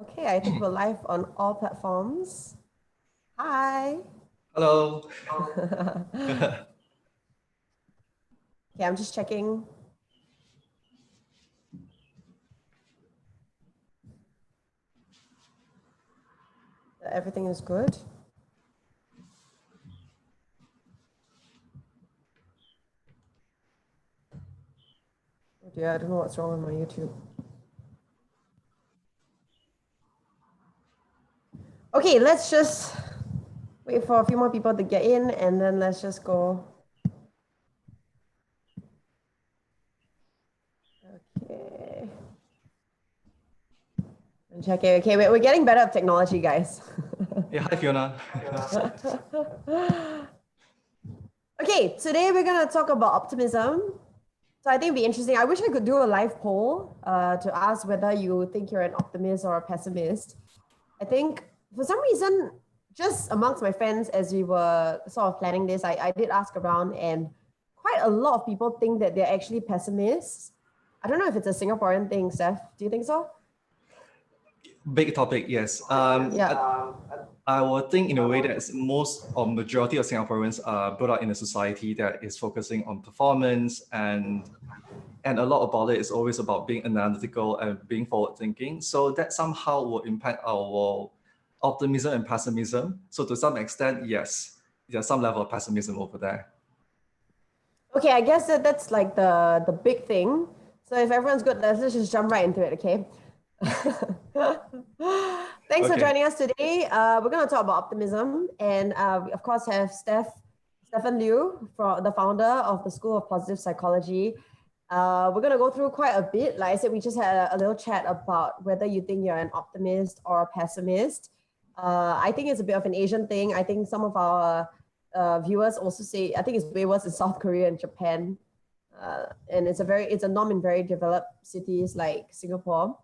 Okay, I think we're live on all platforms. Hi. Hello. Okay, I'm just checking. That everything is good. Oh dear, I don't know what's wrong with my YouTube. Okay, let's just wait for a few more people to get in and then let's just go. Okay. I'm checking. Okay, we're getting better at technology, guys. Yeah, hi Fiona. Okay, today we're going to talk about optimism. So I think it'd be interesting. I wish I could do a live poll to ask whether you think you're an optimist or a pessimist. I think for some reason, just amongst my friends, as we were sort of planning this, I did ask around, and quite a lot of people think that they're actually pessimists. I don't know if it's a Singaporean thing, Steph. Do you think so? Big topic, yes. Yeah. I would think in a way that most or majority of Singaporeans are brought up in a society that is focusing on performance, and a lot about it is always about being analytical and being forward thinking. So that somehow will impact our optimism and pessimism. So to some extent, yes, there's some level of pessimism over there. Okay, I guess that's like the big thing. So if everyone's good, let's just jump right into it, okay? Thanks for Okay. joining us today. We're going to talk about optimism, and we of course have Stephen Lew, the founder of the School of Positive Psychology. We're going to go through quite a bit. Like I said, we just had a little chat about whether you think you're an optimist or a pessimist. I think it's a bit of an Asian thing. I think some of our viewers also say, I think it's way worse in South Korea and Japan. And it's a norm in very developed cities like Singapore.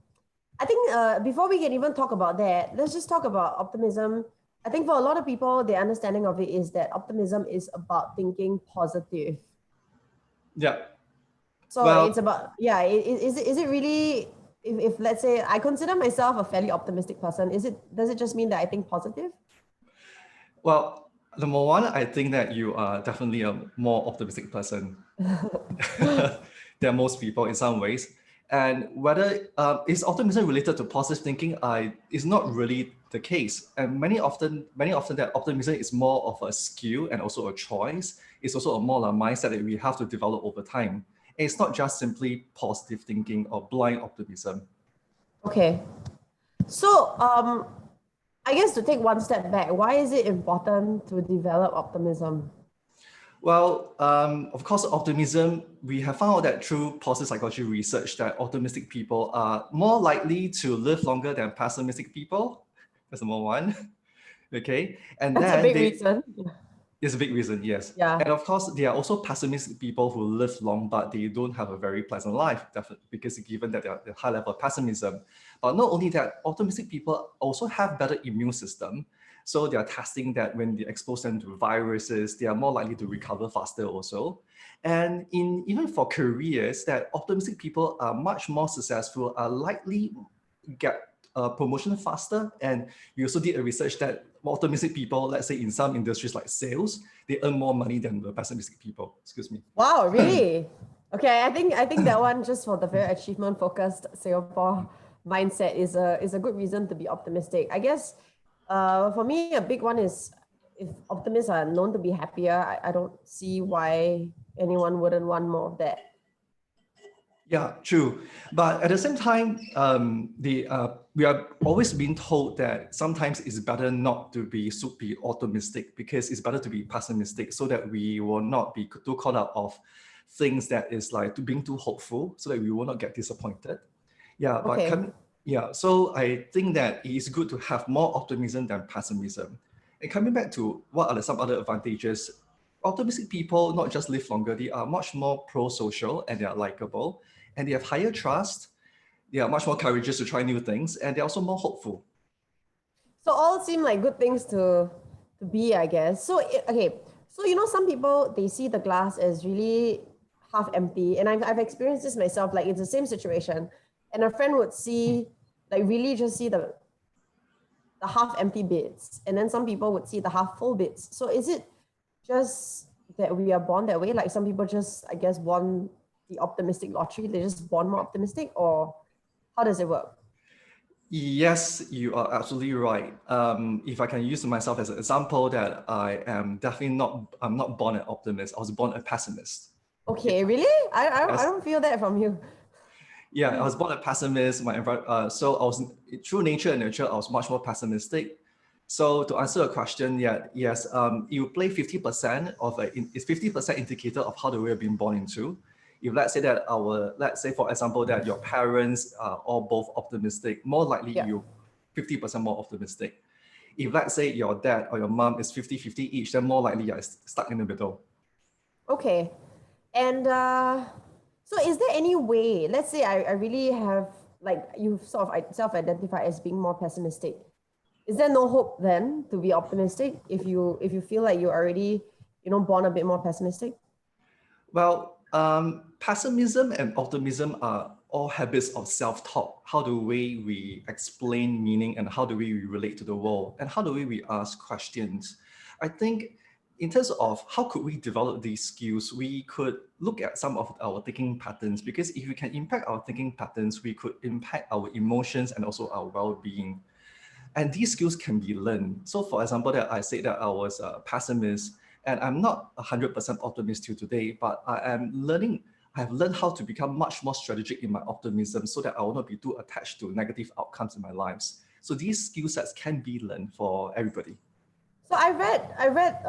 I think before we can even talk about that, let's just talk about optimism. I think for a lot of people, the understanding of it is that optimism is about thinking positive. Yeah. So Well, it's about, yeah, is it really, if let's say I consider myself a fairly optimistic person, does it just mean that I think positive? Well, number one, I think that you are definitely a more optimistic person than most people in some ways. And whether is optimism related to positive thinking, is not really the case. And many often that optimism is more of a skill and also a choice. It's also a more a mindset that we have to develop over time. And it's not just simply positive thinking or blind optimism. Okay. So I guess to take one step back, why is it important to develop optimism? Well, of course, optimism, we have found out that through positive psychology research that optimistic people are more likely to live longer than pessimistic people. That's number one. Okay. And That's a then big reason. it's a big reason, yes. Yeah. And of course, there are also pessimistic people who live long, but they don't have a very pleasant life, definitely, because given that they are the high level of pessimism. But not only that, optimistic people also have better immune system. So they are testing that when they expose them to viruses, they are more likely to recover faster also. And even for careers, that optimistic people are much more successful, are likely get promotion faster. And we also did a research that optimistic people, let's say in some industries like sales, they earn more money than the pessimistic people. Excuse me. Wow, really? Okay, I think that one, just for the very achievement focused Singapore mindset, is a good reason to be optimistic. I guess for me a big one is, if optimists are known to be happier, I don't see why anyone wouldn't want more of that. Yeah, true. But at the same time, we are always being told that sometimes it's better not to be super optimistic, because it's better to be pessimistic, so that we will not be too caught up of things that is like being too hopeful, so that we will not get disappointed. Yeah, but Okay. so I think that it is good to have more optimism than pessimism. And coming back to what are some other advantages, optimistic people not just live longer, they are much more pro-social and they are likable, and they have higher trust. They are much more courageous to try new things, and they're also more hopeful. So all seem like good things to be, I guess. So okay, so some people, they see the glass as really half empty. And I've experienced this myself, like it's the same situation. And a friend would see, like really just see the half empty bits. And then some people would see the half full bits. So is it just that we are born that way? Like some people just, I guess, won the optimistic lottery. They just born more optimistic, or how does it work? Yes, you are absolutely right. If I can use myself as an example, that I am definitely I'm not born an optimist. I was born a pessimist. Okay, really? I Yes. don't feel that from you. Yeah, I was born a pessimist. So I was through nature and nurture, I was much more pessimistic. So to answer your question, yeah, yes, you play 50% of it's 50% indicator of how the way you've been born into. If let's say for example that your parents are all both optimistic, more likely Yeah. you 50% more optimistic. If let's say your dad or your mom is 50-50 each, then more likely you're stuck in the middle. Okay. And so is there any way, let's say I really have, like you sort of self-identify as being more pessimistic. Is there no hope then to be optimistic if you feel like you're already, born a bit more pessimistic? Well, pessimism and optimism are all habits of self-talk. How do we explain meaning, and how do we relate to the world, and how do we ask questions? I think in terms of how could we develop these skills, we could look at some of our thinking patterns, because if we can impact our thinking patterns, we could impact our emotions and also our well-being. And these skills can be learned. So for example, that I said that I was a pessimist, and I'm not 100% optimist till today, but I have learned how to become much more strategic in my optimism, so that I will not be too attached to negative outcomes in my lives. So these skill sets can be learned for everybody. So I read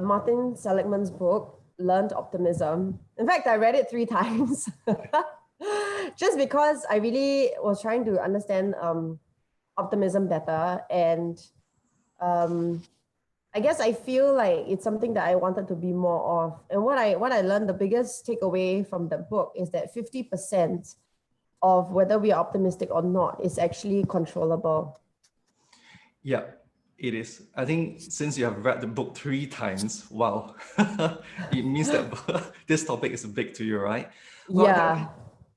Martin Seligman's book, Learned Optimism. In fact, I read it 3 times. Just because I really was trying to understand optimism better. And I guess I feel like it's something that I wanted to be more of. And what I learned, the biggest takeaway from the book is that 50% of whether we are optimistic or not is actually controllable. Yeah, it is. I think since you have read the book 3 times, wow, it means that this topic is big to you, right? Well, Yeah.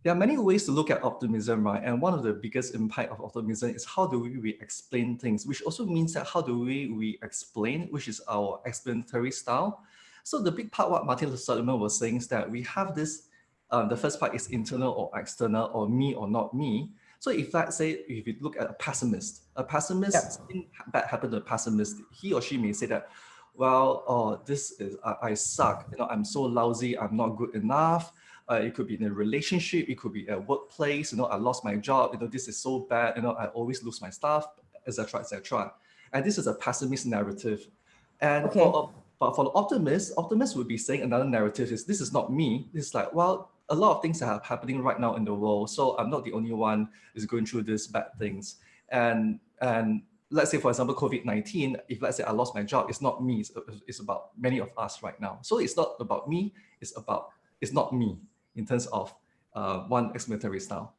there are many ways to look at optimism, right? And one of the biggest impact of optimism is how do we explain things, which also means that how do we explain, which is our explanatory style. So the big part, what Martin Seligman was saying, is that we have this, the first part is internal or external, or me or not me. So if let's say, if you look at a pessimist, Yep. something bad happened to a pessimist, he or she may say that, well, oh, I suck, I'm so lousy, I'm not good enough. It could be in a relationship, it could be a workplace, I lost my job, this is so bad, I always lose my stuff, etc., etc. And this is a pessimist narrative. And Okay. but for the optimist would be saying another narrative is, this is not me. It's like, well, a lot of things are happening right now in the world, so I'm not the only one is going through these bad things. And let's say, for example, COVID-19, if let's say I lost my job, it's not me, it's about many of us right now. So it's not about me, it's not me in terms of one explanatory style.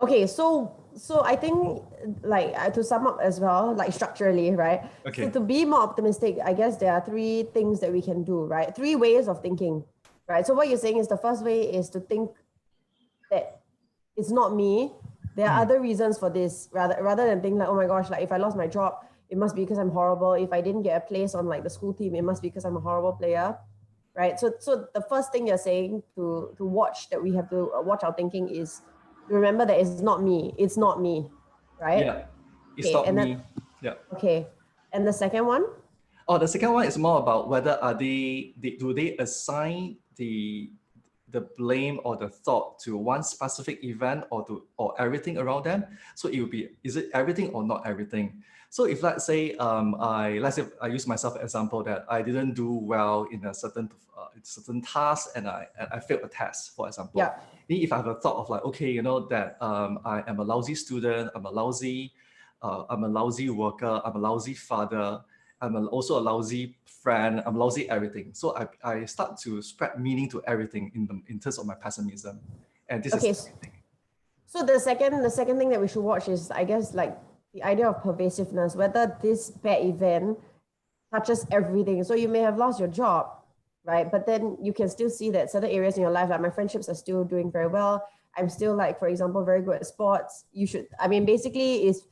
Okay, so I think like to sum up as well, like structurally, right? So Okay. to be more optimistic, I guess there are 3 things that we can do, right? 3 ways of thinking, right? So what you're saying is the first way is to think that it's not me. There are other reasons for this, rather than think like, oh my gosh, like if I lost my job, it must be because I'm horrible. If I didn't get a place on like the school team, it must be because I'm a horrible player, right? So the first thing you're saying to watch, that we have to watch our thinking, is to remember that it's not me, right? Yeah, it's Okay, not and then me. Yeah. okay, and the second one. Oh, the second one is more about whether do they assign the blame or the thought to one specific event, or everything around them. So it will be, is it everything or not everything? So if let's say I use myself as example, that I didn't do well in a certain task, and I failed a test, for example. Yeah. If I have a thought of like, okay, that I am a lousy student, I'm a lousy worker, I'm a lousy father, also a lousy friend, I'm lousy everything. So I start to spread meaning to everything in terms of my pessimism. And this is Okay. everything. So the second thing that we should watch is, I guess, like the idea of pervasiveness, whether this bad event touches everything. So you may have lost your job, right? But then you can still see that certain areas in your life, like my friendships are still doing very well. I'm still like, for example, very good at sports. You should, I mean, basically is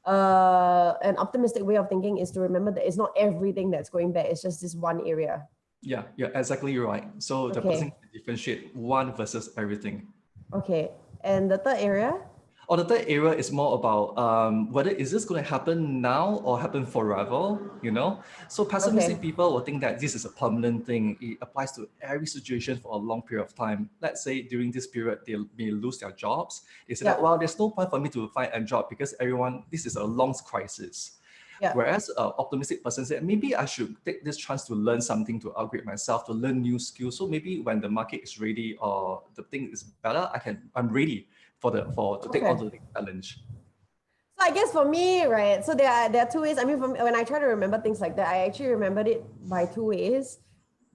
an optimistic way of thinking is to remember that it's not everything that's going bad. It's just this one area. Yeah, you're exactly right. So the person Okay. can differentiate one versus everything. Okay. And the third area? Or the third area is more about whether is this going to happen now or happen forever, you know? So pessimistic Okay. people will think that this is a permanent thing. It applies to every situation for a long period of time. Let's say during this period, they may lose their jobs. They say that, Yeah. well, there's no point for me to find a job because this is a long crisis. Yeah. Whereas an optimistic person said, maybe I should take this chance to learn something, to upgrade myself, to learn new skills. So maybe when the market is ready or the thing is better, I'm ready to take on Okay. the next challenge. So I guess for me, right? So there are two ways. I mean, when I try to remember things like that, I actually remembered it by two ways,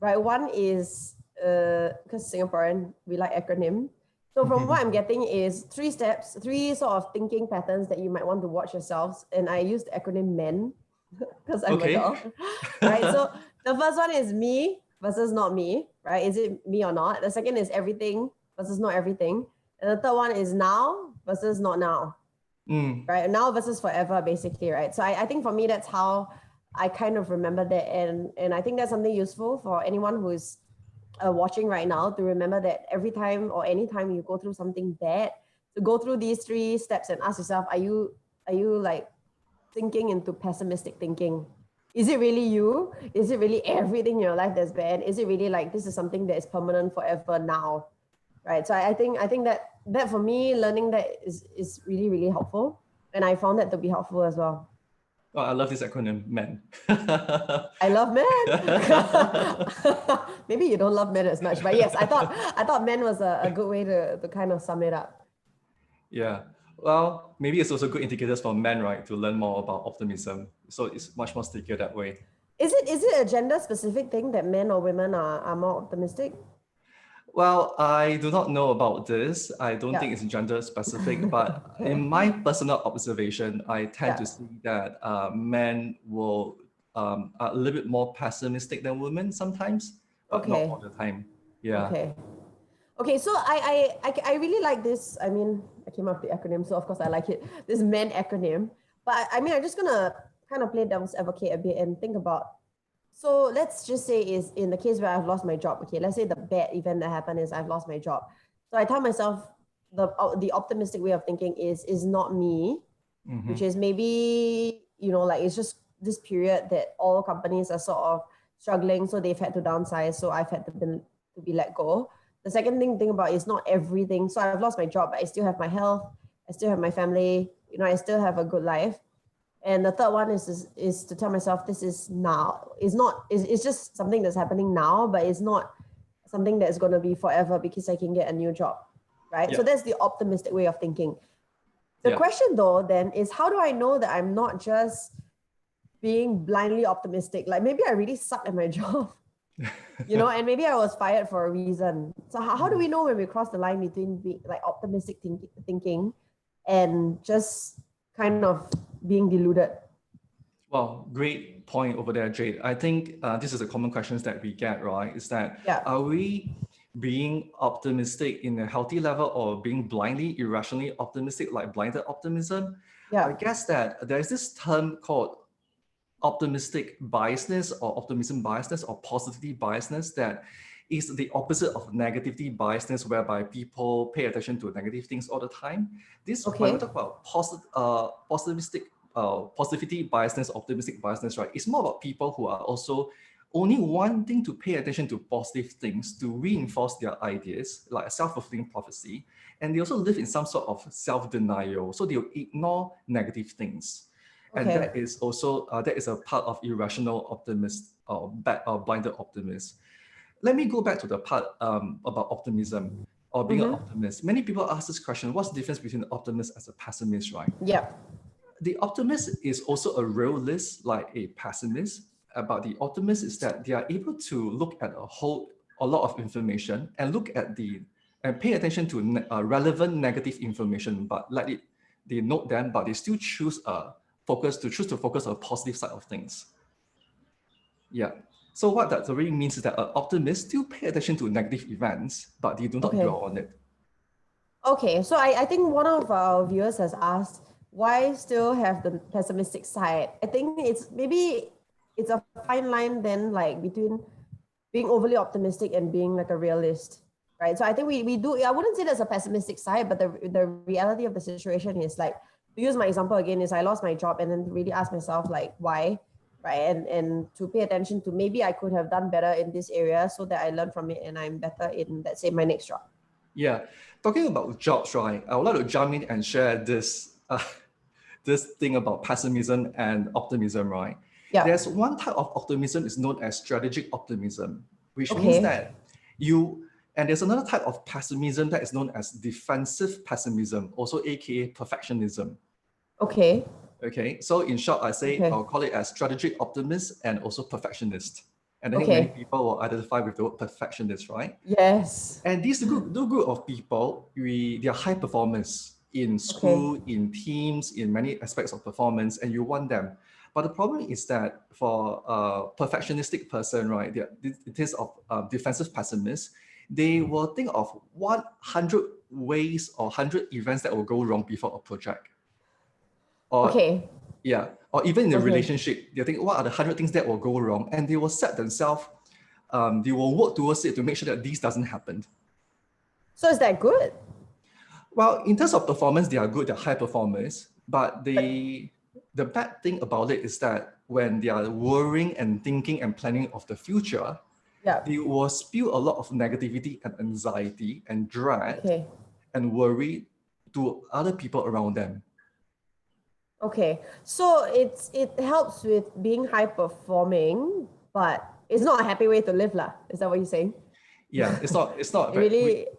right? One is because Singaporean, we like acronym. So from what I'm getting is three steps, three sort of thinking patterns that you might want to watch yourselves. And I used the acronym MEN because I'm a Okay. girl, right? So the first one is me versus not me, right? Is it me or not? The second is everything versus not everything. And the third one is now versus not now, right? Now versus forever, basically, right? So I think for me, that's how I kind of remember that. And I think that's something useful for anyone who's watching right now to remember that every time or anytime you go through something bad, to go through these three steps and ask yourself, are you like thinking into pessimistic thinking? Is it really you? Is it really everything in your life that's bad? Is it really like this is something that is permanent forever now? Right. So I think that for me, learning that is really, really helpful. And I found that to be helpful as well. Oh, I love this acronym, MEN. I love men. Maybe you don't love men as much, but yes, I thought men was a good way to kind of sum it up. Yeah. Well, maybe it's also good indicators for men, right, to learn more about optimism. So it's much more stickier that way. Is it a gender specific thing that men or women are more optimistic? Well, I do not know about this. I don't Yeah. think it's gender specific, but in my personal observation, I tend to Yeah. see that men will are a little bit more pessimistic than women sometimes, but not Okay. all the time. Yeah. Okay. Okay, so I really like this. I mean, I came up with the acronym, so of course I like it. This MEN acronym. But I mean, I'm just gonna kind of play devil's advocate a bit and think about. So let's just say is in the case where I've lost my job. Okay, let's say the bad event that happened is I've lost my job. So I tell myself the optimistic way of thinking is not me, which is maybe like it's just this period that all companies are sort of struggling, so they've had to downsize. So I've had to be let go. The second thing about is not everything. So I've lost my job, but I still have my health. I still have my family. I still have a good life. And the third one is to tell myself this is now. It's just something that's happening now, but it's not something that's going to be forever because I can get a new job, right? Yeah. So that's the optimistic way of thinking. The Yeah. question though then is how do I know that I'm not just being blindly optimistic? Like maybe I really suck at my job, and maybe I was fired for a reason. So how do we know when we cross the line between being like optimistic thinking and just kind of being deluded? Well, great point over there, Jade. I think this is a common questions that we get, right? Is that Yeah. are we being optimistic in a healthy level or being blindly, irrationally optimistic, like blinded optimism? I Yeah. guess that there's this term called optimistic biasness or optimism biasness or positivity biasness that is the opposite of negativity biasness, whereby people pay attention to negative things all the time. When we Okay. talk about positivity biasness, optimistic biasness, right? It's more about people who are also only wanting to pay attention to positive things to reinforce their ideas, like a self-fulfilling prophecy. And they also live in some sort of self-denial. So they'll ignore negative things. And Okay. that is also that is a part of irrational optimist or blinded optimist. Let me go back to the part about optimism or being an optimist. Many people ask this question: what's the difference between an optimist and a pessimist? Right? Yeah. The optimist is also a realist, like a pessimist. But the optimist is that they are able to look at a lot of information and look at and pay attention to relevant negative information, but they note them, but they still choose to focus on the positive side of things. Yeah. So what that really means is that optimists still pay attention to negative events, but they do not Okay. dwell on it. Okay, so I think one of our viewers has asked, why still have the pessimistic side? I think it's a fine line then, like between being overly optimistic and being like a realist, right? So I think we do, I wouldn't say there's a pessimistic side, but the reality of the situation is like, to use my example again, is I lost my job and then really ask myself like, why? Right. And to pay attention to maybe I could have done better in this area so that I learn from it and I'm better in, let's say, my next job. Yeah, talking about jobs, right? I would like to jump in and share this thing about pessimism and optimism, right? Yeah. There's one type of optimism is known as strategic optimism, which means Okay. that and there's another type of pessimism that is known as defensive pessimism, also aka perfectionism. Okay. Okay, so in short, Okay. I'll call it as strategic optimist and also perfectionist. And I think many Okay. people will identify with the word perfectionist, right? Yes. And these group of people, they are high performers in school, in teams, in many aspects of performance, and you want them. But the problem is that for a perfectionistic person, right, it is of defensive pessimists, they will think of 100 ways or 100 events that will go wrong before a project. Or, Okay. yeah, or even in a Okay. relationship, they think, what are the 100 things that will go wrong? And they will set themselves, they will work towards it to make sure that this doesn't happen. So is that good? Well, in terms of performance, they are good, they're high performers. But the bad thing about it is that when they are worrying and thinking and planning of the future, Yeah. they will spew a lot of negativity and anxiety and dread and worry to other people around them. Okay. So it helps with being high performing, but it's not a happy way to live, lah. Is that what you're saying? Yeah, it's not really.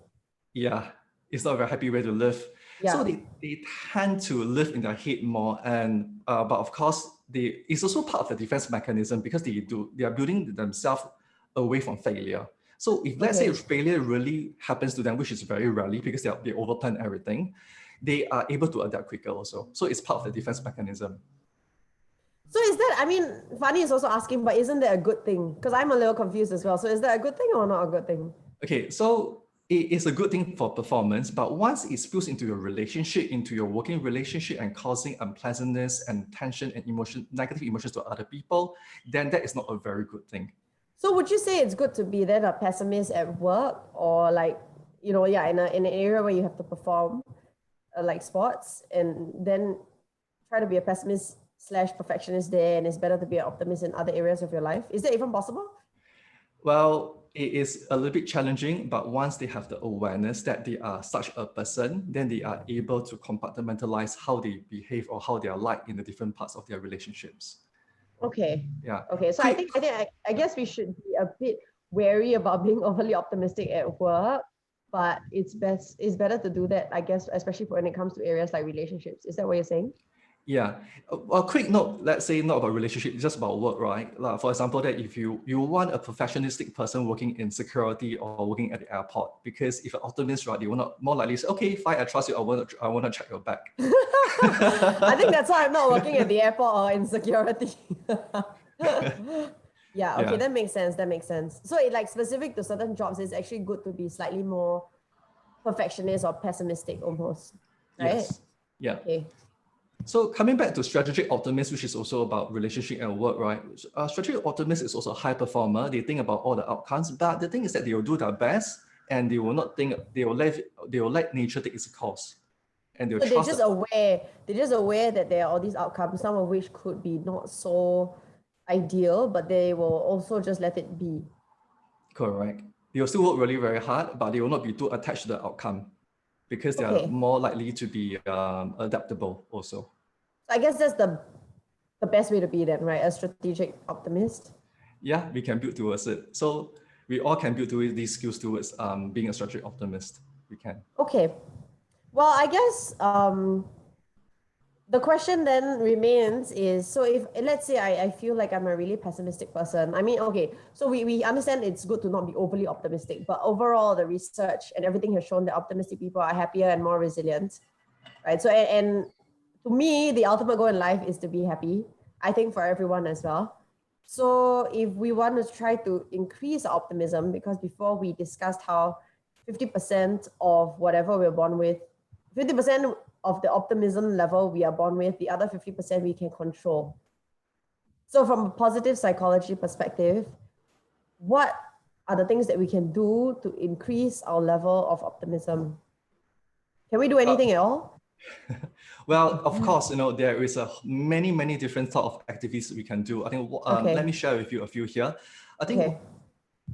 Yeah, it's not a very happy way to live. Yeah. So they tend to live in their head more, and but of course it's also part of the defense mechanism because they are building themselves away from failure. So if let's say failure really happens to them, which is very rarely because they overplan everything, they are able to adapt quicker also. So it's part of the defense mechanism. So is that, I mean, Fani is also asking, but isn't that a good thing? Because I'm a little confused as well. So is that a good thing or not a good thing? Okay, so it is a good thing for performance, but once it spills into your relationship, into your working relationship and causing unpleasantness and tension and negative emotions to other people, then that is not a very good thing. So would you say it's good to be then a pessimist at work or like, in an area where you have to perform like sports and then try to be a pessimist / perfectionist there, and it's better to be an optimist in other areas of your life? Is that even possible? Well, it is a little bit challenging, but once they have the awareness that they are such a person, then they are able to compartmentalize how they behave or how they are like in the different parts of their relationships. Okay. Yeah. Okay. So I guess we should be a bit wary about being overly optimistic at work, but it's better to do that, I guess, especially when it comes to areas like relationships. Is that what you're saying? Yeah. A quick note, let's say not about relationship, it's just about work, right? Like for example, that if you want a professionalistic person working in security or working at the airport, because if an optimist, right, they will not more likely say, okay, fine, I trust you, I want to check your bag. I think that's why I'm not working at the airport or in security. Yeah, okay, that makes sense. So it like specific to certain jobs, it's actually good to be slightly more perfectionist or pessimistic almost, right? Yes. Yeah. Okay. So coming back to strategic optimist, which is also about relationship and work, right? Strategic optimist is also a high performer. They think about all the outcomes, but the thing is that they will do their best and they will not think, they will let nature take its course. And they'll They're just aware that there are all these outcomes, some of which could be not so ideal, but they will also just let it be. Correct. They will still work really very hard, but they will not be too attached to the outcome because they are more likely to be adaptable also. So I guess that's the best way to be then, right? A strategic optimist. Yeah, we can build towards it. So we all can build towards these skills towards being a strategic optimist. We can. Okay. Well, I guess the question then remains is, so if let's say I feel like I'm a really pessimistic person, I mean, okay, so we understand it's good to not be overly optimistic, but overall the research and everything has shown that optimistic people are happier and more resilient, right? So, and to me, the ultimate goal in life is to be happy, I think for everyone as well. So if we want to try to increase our optimism, because before we discussed how 50% of whatever we're born with, 50% of the optimism level we are born with, the other 50% we can control. So from a positive psychology perspective, what are the things that we can do to increase our level of optimism? Can we do anything at all? Well, of course, there is a many different sort of activities we can do. I think Okay. let me share with you a few here. I think Okay.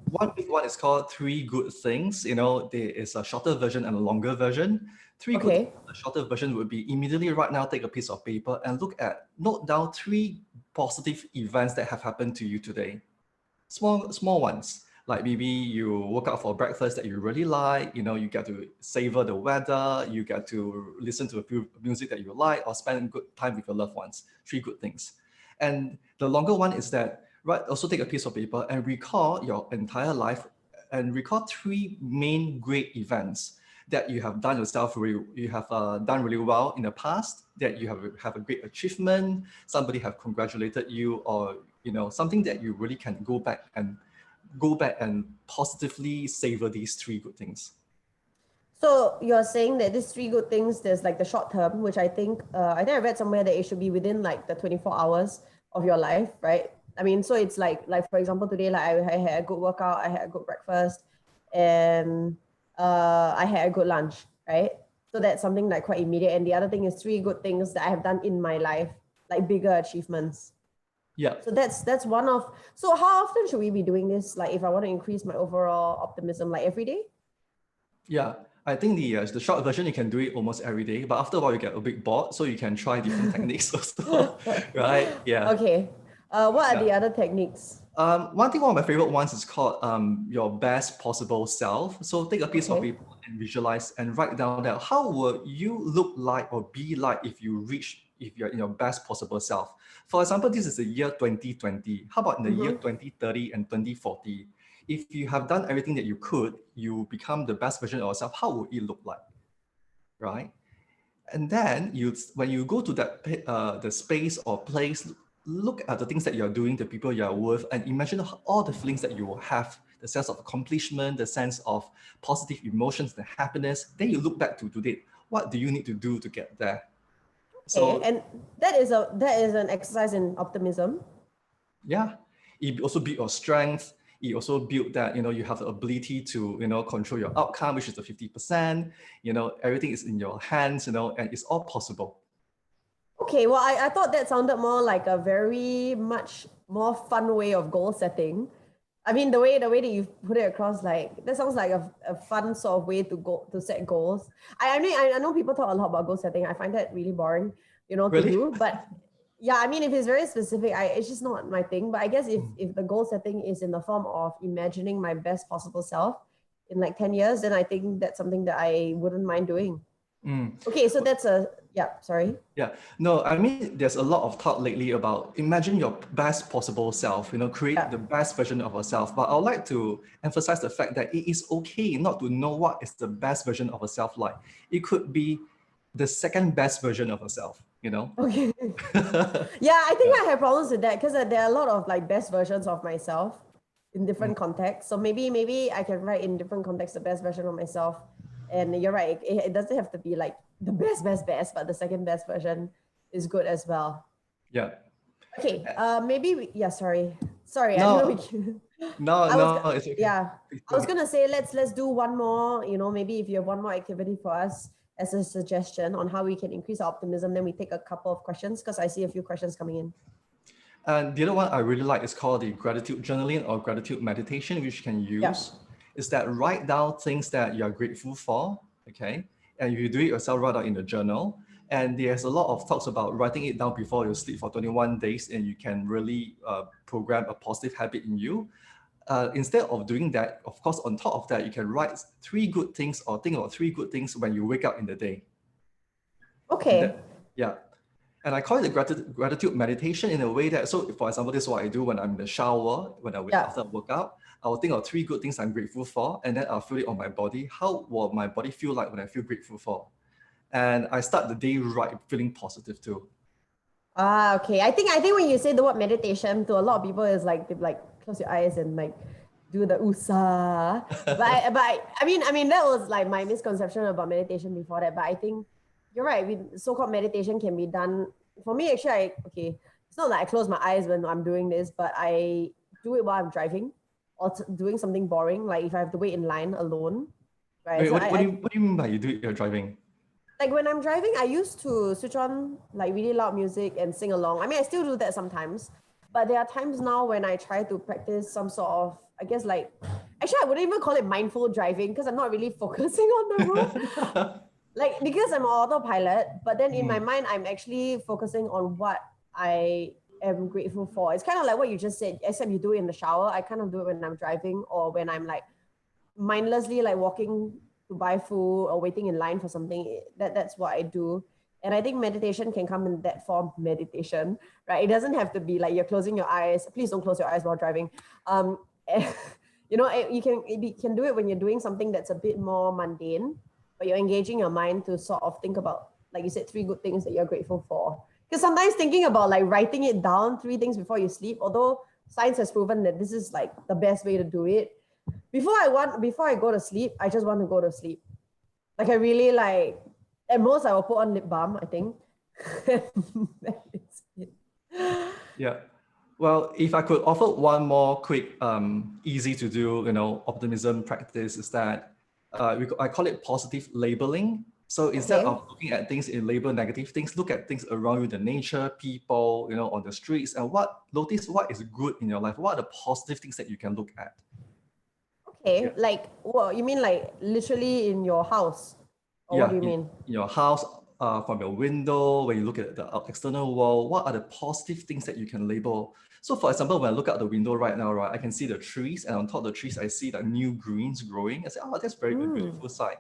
one big one is called three good things. There is a shorter version and a longer version. Three good things, Okay. the shorter version would be immediately right now take a piece of paper and note down three positive events that have happened to you today. Small ones. Like maybe you woke up for breakfast that you really like, you get to savor the weather, you get to listen to a few music that you like, or spend good time with your loved ones. Three good things. And the longer one is that, right, also take a piece of paper and recall your entire life and recall three main great events that you have done yourself, you have done really well in the past, that you have a great achievement, somebody have congratulated you, or something that you really can go back and positively savor these three good things. So you're saying that these three good things, there's like the short term, which I think I read somewhere that it should be within like the 24 hours of your life, right? I mean, so it's like for example, today, like I had a good workout, I had a good breakfast, and I had a good lunch, right? So that's something like quite immediate. And the other thing is three good things that I have done in my life, like bigger achievements. Yeah. So that's one of. So how often should we be doing this? Like if I want to increase my overall optimism, like every day? Yeah. I think the short version, you can do it almost every day, but after a while you get a bit bored, so you can try different techniques also, right? Yeah. Okay. What are Yeah. the other techniques? One of my favorite ones is called your best possible self. So take a piece of Okay. paper and visualize and write down that how will you look like or be like if you're in your best possible self. For example, this is the year 2020. How about in the year Mm-hmm. 2030 and 2040? If you have done everything that you could, you become the best version of yourself, how would it look like? Right? And then when you go to the space or place, look at the things that you're doing, the people you're with, and imagine all the feelings that you will have, the sense of accomplishment, the sense of positive emotions, the happiness. Then you look back to today. What do you need to do to get there? Okay, So and that is an exercise in optimism. yeah, it also build your strength. It also build that, you have the ability to, control your outcome, which is the 50%. Everything is in your hands, and it's all possible. Okay, well, I thought that sounded more like a very much more fun way of goal setting. I mean, the way that you put it across, like that sounds like a fun sort of way to set goals. I mean, I know people talk a lot about goal setting. I find that really boring, to Really? do. But yeah, I mean, if it's very specific, it's just not my thing. But I guess if the goal setting is in the form of imagining my best possible self in like 10 years, then I think that's something that I wouldn't mind doing. Mm. Okay, so sorry. Yeah, no, I mean, there's a lot of talk lately about imagine your best possible self, create Yeah. the best version of yourself. But I would like to emphasize the fact that it is okay not to know what is the best version of yourself like. It could be the second best version of yourself. Okay. Yeah, I think I have problems with that because there are a lot of like best versions of myself in different contexts. So maybe I can write in different contexts the best version of myself. And you're right, it doesn't have to be like the best, but the second best version is good as well. Yeah. Okay, maybe yeah, sorry, I know we No, can. no, I was no, it's okay. yeah, Please I go was ahead. gonna say let's do one more. Maybe if you have one more activity for us as a suggestion on how we can increase our optimism, then we take a couple of questions because I see a few questions coming in. And the other one I really like is called the gratitude journaling or gratitude meditation, which you can Yeah. use. Is that write down things that you're grateful for, okay? And you do it yourself, write out in the journal. And there's a lot of talks about writing it down before you sleep for 21 days, and you can really program a positive habit in you. Instead of doing that, of course, on top of that, you can write three good things or think about three good things when you wake up in the day. And Okay. that, yeah. And I call it the gratitude meditation in a way that, so for example, this is what I do when I'm in the shower, Yeah. after I work out. I will think of three good things I'm grateful for, and then I'll feel it on my body. How will my body feel like when I feel grateful for? And I start the day right, feeling positive too. Okay. I think when you say the word meditation, to a lot of people is like they like close your eyes and like do the usa. But I mean that was like my misconception about meditation before that. But I think you're right. So-called meditation can be done. For me, actually, okay. It's not like I close my eyes when I'm doing this, but I do it while I'm driving or doing something boring, like if I have to wait in line alone, right? Wait, So what do you mean by you do it, you're driving? like when I'm driving, I used to switch on like really loud music and sing along. I mean, I still do that sometimes, but there are times now when I try to practice some sort of, I guess like, actually, I wouldn't even call it mindful driving because I'm not really focusing on the road. Like because I'm an autopilot, but then in my Mm, mind, I'm actually focusing on what I am grateful for. It's kind of like what you just said, except you do it in the shower. I kind of do it when I'm driving or when I'm like mindlessly like walking to buy food or waiting in line for something. That's what I do. And I think meditation can come in that form, meditation, right? It doesn't have to be like you're closing your eyes. Please don't close your eyes while driving. Um, you can do it when you're doing something that's a bit more mundane, but you're engaging your mind to sort of think about, like you said, three good things that you're grateful for. Because sometimes thinking about like writing it down, three things before you sleep, although science has proven that this is like the best way to do it, before I go to sleep, I just want to go to sleep. Like I really like at most I will put on lip balm, I think. That is it. yeah. Well, if I could offer one more quick, easy to do, optimism practice is that I call it positive labeling. So instead Okay. of looking at things and label negative things, look at things around you, the nature, people, on the streets, and notice what is good in your life. What are the positive things that you can look at? Okay. Yeah. Like what you mean like literally in your house? Or what do Yeah, you in mean? your house, from your window, when you look at the external world, what are the positive things that you can label? So for example, when I look out the window right now, right, I can see the trees, and on top of the trees, I see the new greens growing. I say, oh, that's very a Mm. beautiful sight.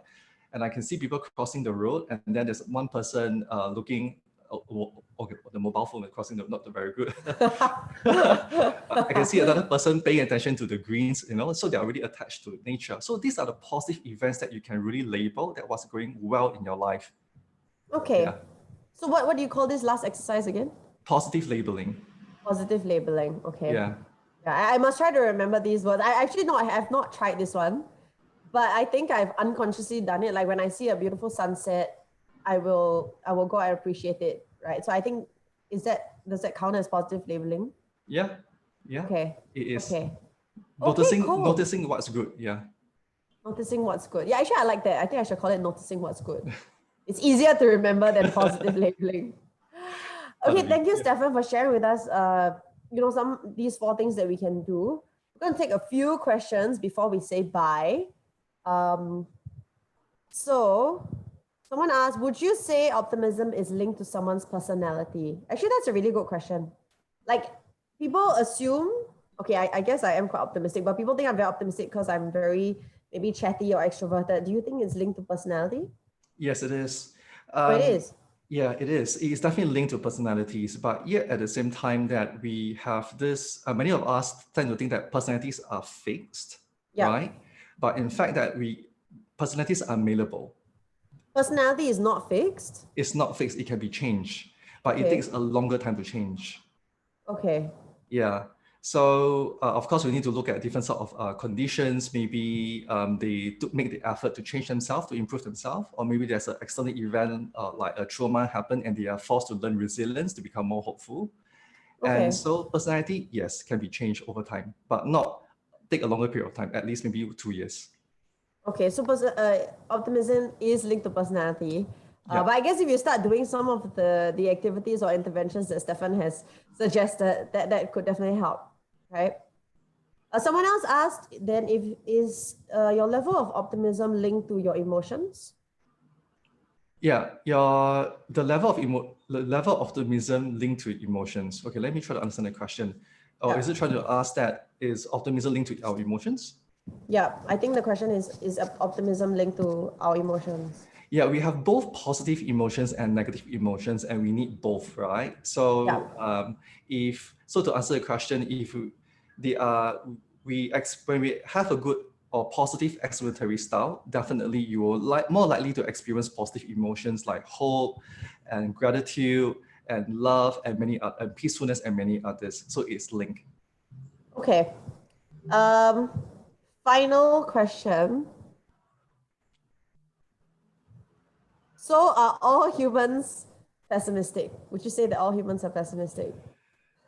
And I can see people crossing the road, and then there's one person looking, okay, the mobile phone is crossing the, not the very good. I can see another person paying attention to the greens, so they're really attached to nature. So these are the positive events that you can really label that was going well in your life. Okay. Yeah, So what do you call this last exercise again? positive labeling. Positive labeling. Okay. Yeah, Yeah, I must try to remember these words. I actually no, I have not tried this one, but I think I've unconsciously done it. Like when I see a beautiful sunset, I will go and appreciate it. Right. So I think does that count as positive labeling? yeah, yeah. Okay. It is Okay. Okay, noticing cool. noticing what's good. Yeah, Noticing what's good. Yeah, actually I like that. I think I should call it noticing what's good. It's easier to remember than positive labeling. gotta Okay, be. thank you, Yeah. Stefan, for sharing with us some these four things that we can do. We're gonna take a few questions before we say bye. Um, so someone asked, would you say optimism is linked to someone's personality? Actually, that's a really good question. Like people assume, okay, I guess I am quite optimistic, but people think I'm very optimistic because I'm very maybe chatty or extroverted. Do you think it's linked to personality? Yes, it is. Oh, it Um, is. yeah, it is. It's definitely linked to personalities, but yet at the same time that we have this, many of us tend to think that personalities are fixed, Yeah. right? But in fact, that personalities are malleable. Personality is not fixed. It's not fixed; it can be changed, but it takes Okay. a longer time to change. Okay. Yeah. So of course, we need to look at different sort of conditions. Maybe they make the effort to change themselves, to improve themselves, or maybe there's an external event like a trauma happened and they are forced to learn resilience to become more hopeful. And Okay. so personality, yes, can be changed over time, but not take a longer period of time, at least maybe 2 years. Okay. So optimism is linked to personality. Yeah. But I guess if you start doing some of the activities or interventions that Stefan has suggested, that could definitely help, right? Someone else asked then if is your level of optimism linked to your emotions? Yeah, the level of optimism linked to emotions. Okay, let me try to understand the question. Or is Yeah. it trying to ask that is optimism linked to our emotions? Yeah. I think the question is optimism linked to our emotions? Yeah, we have both positive emotions and negative emotions, and we need both, right? Yeah. So, if so, to answer the question, if they are when we have a good or positive explanatory style, definitely you will more likely to experience positive emotions like hope and gratitude and love and and peacefulness and many others. So it's linked. Okay. Final question. So are all humans pessimistic? Would you say that all humans are pessimistic?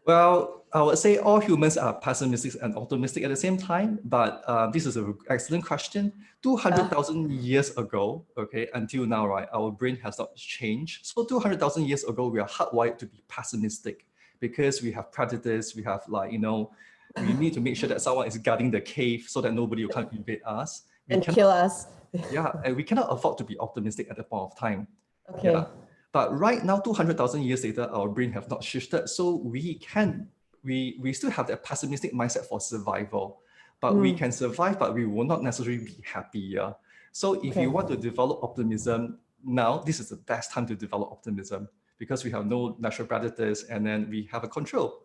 Well, I would say all humans are pessimistic and optimistic at the same time, but this is an excellent question. 200,000 years ago, okay, until now, right, our brain has not changed. So 200,000 years ago, we are hardwired to be pessimistic because we have predators, we have we need to make sure that someone is guarding the cave so that nobody will come invade us. And kill us. Yeah, and we cannot afford to be optimistic at that point of time. Okay. Yeah. But right now, 200,000 years later, our brain have not shifted. So we still have that pessimistic mindset for survival, but we can survive, but we will not necessarily be happier. So if you want to develop optimism now, this is the best time to develop optimism because we have no natural predators and then we have a control.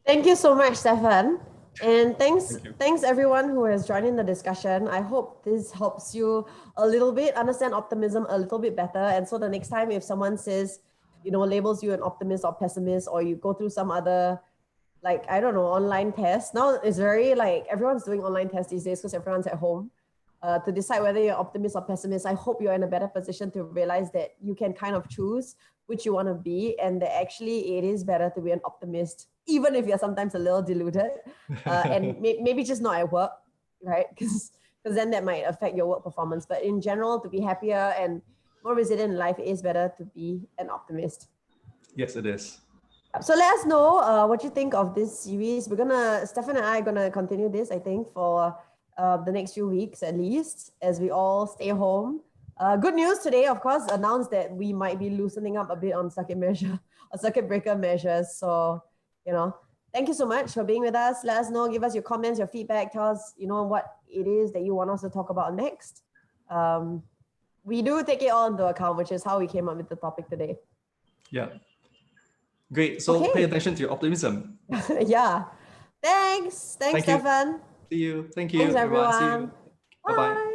Thank you so much, Stefan. And thanks everyone who has joined in the discussion. I hope this helps you a little bit understand optimism a little bit better. And so the next time if someone says, labels you an optimist or pessimist, or you go through some other, I don't know, online test. Now it's very everyone's doing online tests these days because everyone's at home. To decide whether you're optimist or pessimist, I hope you're in a better position to realize that you can kind of choose which you want to be, and that actually it is better to be an optimist, even if you're sometimes a little deluded, and maybe just not at work, right? Because then that might affect your work performance. But in general, to be happier and more resilient in life, it is better to be an optimist. Yes, it is. So let us know what you think of this series. Stefan and I are gonna continue this, I think, for the next few weeks at least, as we all stay home. Good news today, of course, announced that we might be loosening up a bit on circuit breaker measures. So, thank you so much for being with us. Let us know, give us your comments, your feedback, tell us, what it is that you want us to talk about next. We do take it all into account, which is how we came up with the topic today. Yeah. Great. So pay attention to your optimism. Yeah. Thanks, Thank Stefan. See you. Thank you. Thanks, everyone. See you. Bye-bye.